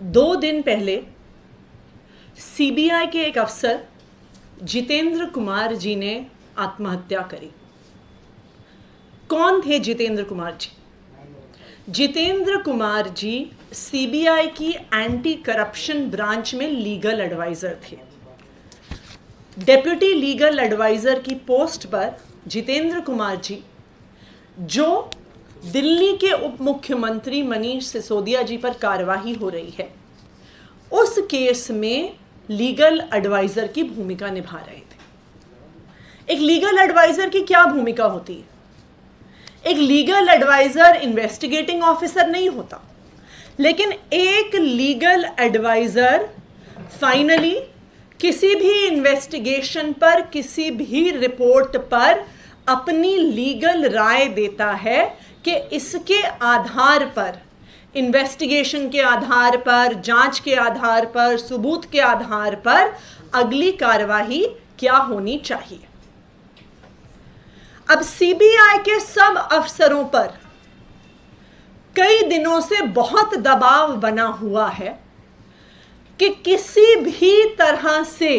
2 दिन पहले सीबीआई के एक अफसर जितेंद्र कुमार जी ने आत्महत्या करी। कौन थे जितेंद्र कुमार जी? जितेंद्र कुमार जी सीबीआई की एंटी करप्शन ब्रांच में लीगल एडवाइजर थे। डेप्यूटी लीगल एडवाइजर की पोस्ट पर जितेंद्र कुमार जी, जो दिल्ली के उप मुख्यमंत्री मनीष सिसोदिया जी पर कार्रवाई हो रही है, उस केस में लीगल एडवाइजर की भूमिका निभा रहे थे। एक लीगल एडवाइजर की क्या भूमिका होती है? एक लीगल एडवाइजर इन्वेस्टिगेटिंग ऑफिसर नहीं होता, लेकिन एक लीगल एडवाइजर फाइनली किसी भी इन्वेस्टिगेशन पर, किसी भी रिपोर्ट पर अपनी लीगल राय देता है कि इसके आधार पर, इन्वेस्टिगेशन के आधार पर, जांच के आधार पर, सबूत के आधार पर अगली कार्यवाही क्या होनी चाहिए। अब सीबीआई के सब अफसरों पर कई दिनों से बहुत दबाव बना हुआ है कि किसी भी तरह से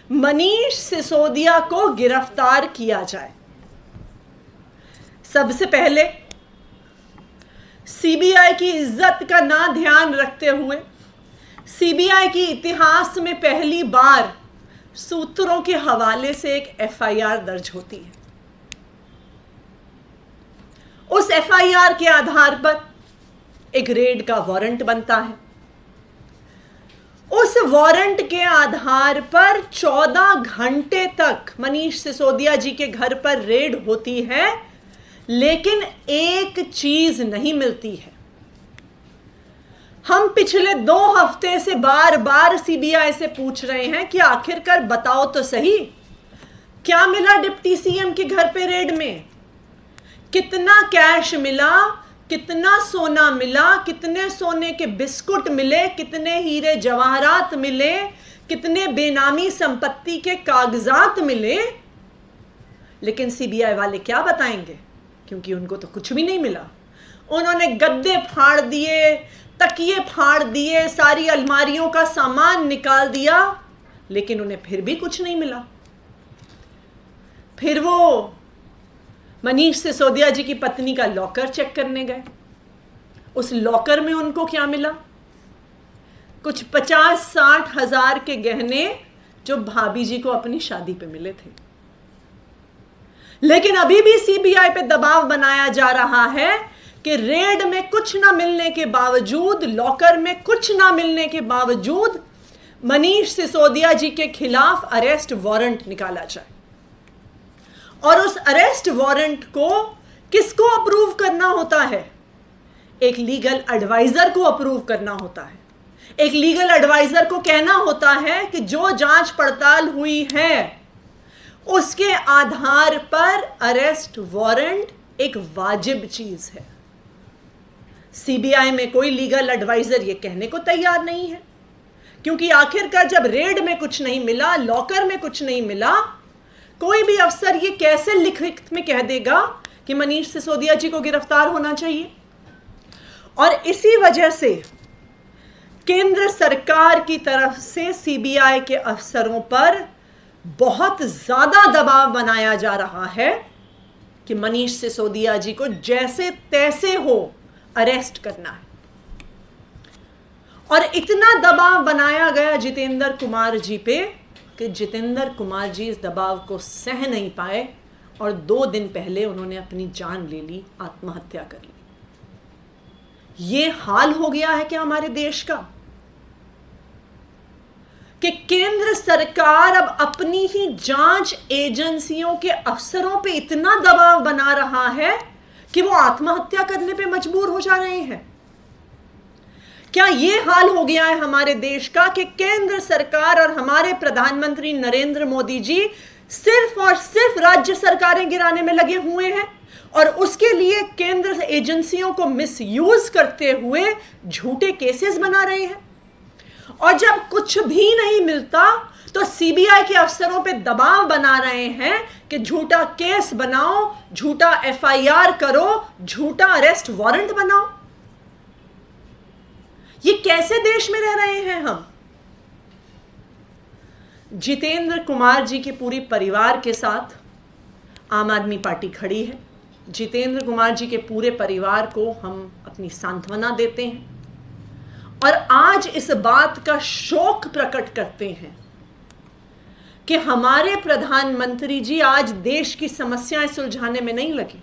मनीष सिसोदिया को गिरफ्तार किया जाए। सबसे पहले सीबीआई की इज्जत का ना ध्यान रखते हुए सीबीआई की इतिहास में पहली बार सूत्रों के हवाले से एक एफआईआर दर्ज होती है। उस एफआईआर के आधार पर एक रेड का वारंट बनता है। उस वारंट के आधार पर 14 घंटे तक मनीष सिसोदिया जी के घर पर रेड होती है, लेकिन एक चीज नहीं मिलती है। हम पिछले 2 हफ्ते से बार बार सीबीआई से पूछ रहे हैं कि आखिरकार बताओ तो सही, क्या मिला डिप्टी सीएम के घर पे रेड में? कितना कैश मिला, कितना सोना मिला, कितने सोने के बिस्कुट मिले, कितने हीरे जवाहरात मिले, कितने बेनामी संपत्ति के कागजात मिले? लेकिन सीबीआई वाले क्या बताएंगे, क्योंकि उनको तो कुछ भी नहीं मिला। उन्होंने गद्दे फाड़ दिए, तकिए फाड़ दिए, सारी अलमारियों का सामान निकाल दिया, लेकिन उन्हें फिर भी कुछ नहीं मिला। फिर वो मनीष सिसोदिया जी की पत्नी का लॉकर चेक करने गए। उस लॉकर में उनको क्या मिला? कुछ 50-60 हजार के गहने जो भाभी जी को अपनी शादी पे मिले थे। लेकिन अभी भी सीबीआई पे दबाव बनाया जा रहा है कि रेड में कुछ ना मिलने के बावजूद, लॉकर में कुछ ना मिलने के बावजूद मनीष सिसोदिया जी के खिलाफ अरेस्ट वारंट निकाला जाए। और उस अरेस्ट वारंट को किसको अप्रूव करना होता है? एक लीगल एडवाइजर को अप्रूव करना होता है। एक लीगल एडवाइजर को कहना होता है कि जो जांच पड़ताल हुई है उसके आधार पर अरेस्ट वारंट एक वाजिब चीज है। सीबीआई में कोई लीगल एडवाइजर यह कहने को तैयार नहीं है, क्योंकि आखिरकार जब रेड में कुछ नहीं मिला, लॉकर में कुछ नहीं मिला, कोई भी अफसर ये कैसे लिखित में कह देगा कि मनीष सिसोदिया जी को गिरफ्तार होना चाहिए? और इसी वजह से केंद्र सरकार की तरफ से सीबीआई के अफसरों पर बहुत ज्यादा दबाव बनाया जा रहा है कि मनीष सिसोदिया जी को जैसे तैसे हो अरेस्ट करना है। और इतना दबाव बनाया गया जितेंद्र कुमार जी पे कि जितेंद्र कुमार जी इस दबाव को सह नहीं पाए और 2 दिन पहले उन्होंने अपनी जान ले ली, आत्महत्या कर ली। ये हाल हो गया है क्या हमारे देश का कि केंद्र सरकार अब अपनी ही जांच एजेंसियों के अफसरों पे इतना दबाव बना रहा है कि वो आत्महत्या करने पे मजबूर हो जा रहे हैं। क्या ये हाल हो गया है हमारे देश का कि केंद्र सरकार और हमारे प्रधानमंत्री नरेंद्र मोदी जी सिर्फ और सिर्फ राज्य सरकारें गिराने में लगे हुए हैं और उसके लिए केंद्र एजेंसियों को मिसयूज करते हुए झूठे केसेस बना रहे हैं? और जब कुछ भी नहीं मिलता तो सीबीआई के अफसरों पे दबाव बना रहे हैं कि झूठा केस बनाओ, झूठा एफआईआर करो, झूठा अरेस्ट वारंट बनाओ। ये कैसे देश में रह रहे हैं हम? जितेंद्र कुमार जी के पूरी परिवार के साथ आम आदमी पार्टी खड़ी है। जितेंद्र कुमार जी के पूरे परिवार को हम अपनी सांत्वना देते हैं और आज इस बात का शोक प्रकट करते हैं कि हमारे प्रधानमंत्री जी आज देश की समस्याएं सुलझाने में नहीं लगे।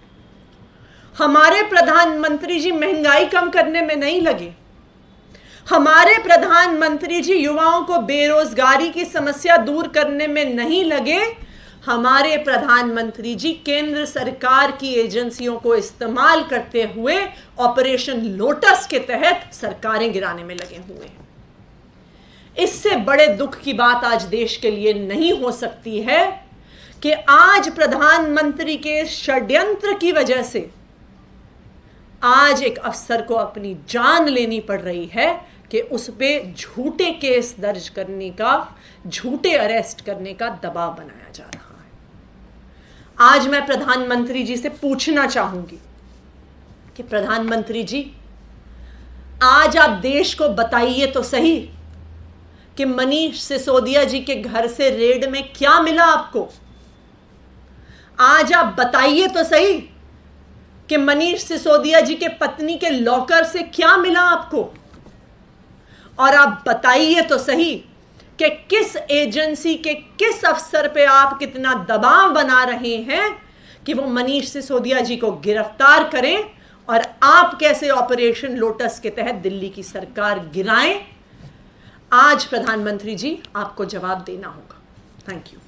हमारे प्रधानमंत्री जी महंगाई कम करने में नहीं लगे। हमारे प्रधानमंत्री जी युवाओं को बेरोजगारी की समस्या दूर करने में नहीं लगे। हमारे प्रधानमंत्री जी केंद्र सरकार की एजेंसियों को इस्तेमाल करते हुए ऑपरेशन लोटस के तहत सरकारें गिराने में लगे हुए हैं। इससे बड़े दुख की बात आज देश के लिए नहीं हो सकती है कि आज प्रधानमंत्री के षड्यंत्र की वजह से आज एक अफसर को अपनी जान लेनी पड़ रही है कि उस पे झूठे केस दर्ज करने का, झूठे अरेस्ट करने का दबाव बनाया जा रहा है। आज मैं प्रधानमंत्री जी से पूछना चाहूंगी कि प्रधानमंत्री जी, आज आप देश को बताइए तो सही कि मनीष सिसोदिया जी के घर से रेड में क्या मिला आपको। आज आप बताइए तो सही कि मनीष सिसोदिया जी के पत्नी के लॉकर से क्या मिला आपको। और आप बताइए तो सही कि किस एजेंसी के किस अफसर पे आप कितना दबाव बना रहे हैं कि वो मनीष सिसोदिया जी को गिरफ्तार करें और आप कैसे ऑपरेशन लोटस के तहत दिल्ली की सरकार गिराएं। आज प्रधानमंत्री जी आपको जवाब देना होगा। Thank you.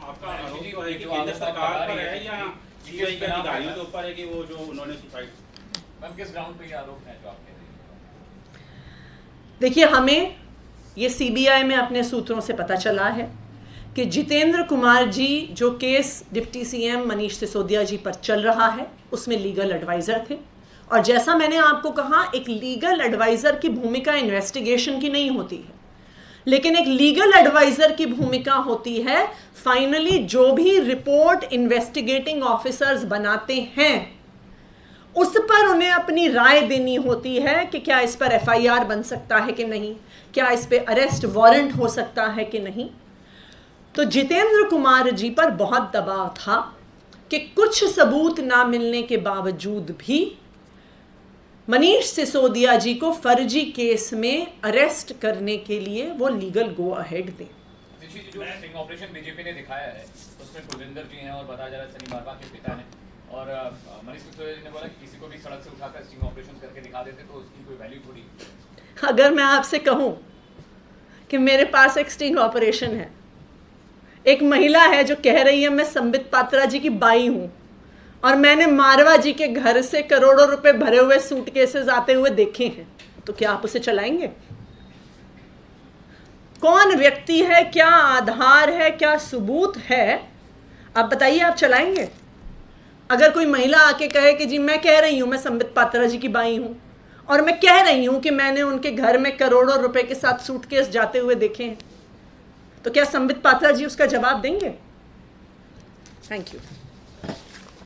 आपका आरोप है कि केंद्र सरकार पर है या सीबीआई के अधिकारियों के ऊपर है कि वो जो उन्होंने सुसाइड, मैम किस ग्राउंड पे ये आरोप है जो आप कह रहे हैं? देखिए, हमें ये सीबीआई में अपने सूत्रों से पता चला है कि जितेंद्र कुमार जी जो case deputy CM Manish Sisodia ji पर चल रहा है उसमें लीगल एडवाइजर थे। और जैसा मैंने आपको कहा, एक लीगल एडवाइजर की भूमिका इन्वेस्टिगेशन की नहीं होती है, लेकिन एक लीगल एडवाइजर की भूमिका होती है फाइनली जो भी रिपोर्ट इन्वेस्टिगेटिंग ऑफिसर्स बनाते हैं उस पर उन्हें अपनी राय देनी होती है कि क्या इस पर एफआईआर बन सकता है कि नहीं, क्या इस पे अरेस्ट वारंट हो सकता है कि नहीं। तो जितेंद्र कुमार जी पर बहुत दबाव था कि कुछ सबूत ना मिलने के बावजूद भी मनीष सिसोदिया जी को फर्जी केस में अरेस्ट करने के लिए वो लीगल गो अहेड दें। जो स्टिंग ऑपरेशन बीजेपी ने दिखाया है उसमें कुलविंदर जी हैं और बताया जा रहा है सनी बारवा के पिता ने, और मनीष सिसोदिया जी ने बोला कि किसी को भी सड़क से उठाकर स्टिंग ऑपरेशन करके दिखा देते तो उसकी कोई वैल्यू थोड़ी। अगर मैं आपसे कहूं कि मेरे पास एक स्टिंग ऑपरेशन है, एक महिला है जो कह रही है मैं संबित पात्रा जी की बाई हूं और मैंने मारवा जी के घर से करोड़ों रुपए भरे हुए सूटकेसेस आते हुए देखे हैं, तो क्या आप उसे चलाएंगे? कौन व्यक्ति है, क्या आधार है, क्या सबूत है, आप बताइए, आप चलाएंगे? अगर कोई महिला आके कहे कि जी मैं कह रही हूं मैं संबित पात्रा जी की बाई हूं और मैं कह रही हूं कि मैंने उनके घर में करोड़ों रुपए के साथ सूटकेस जाते हुए देखे हैं, तो क्या संबित पात्रा जी उसका जवाब देंगे? Thank you.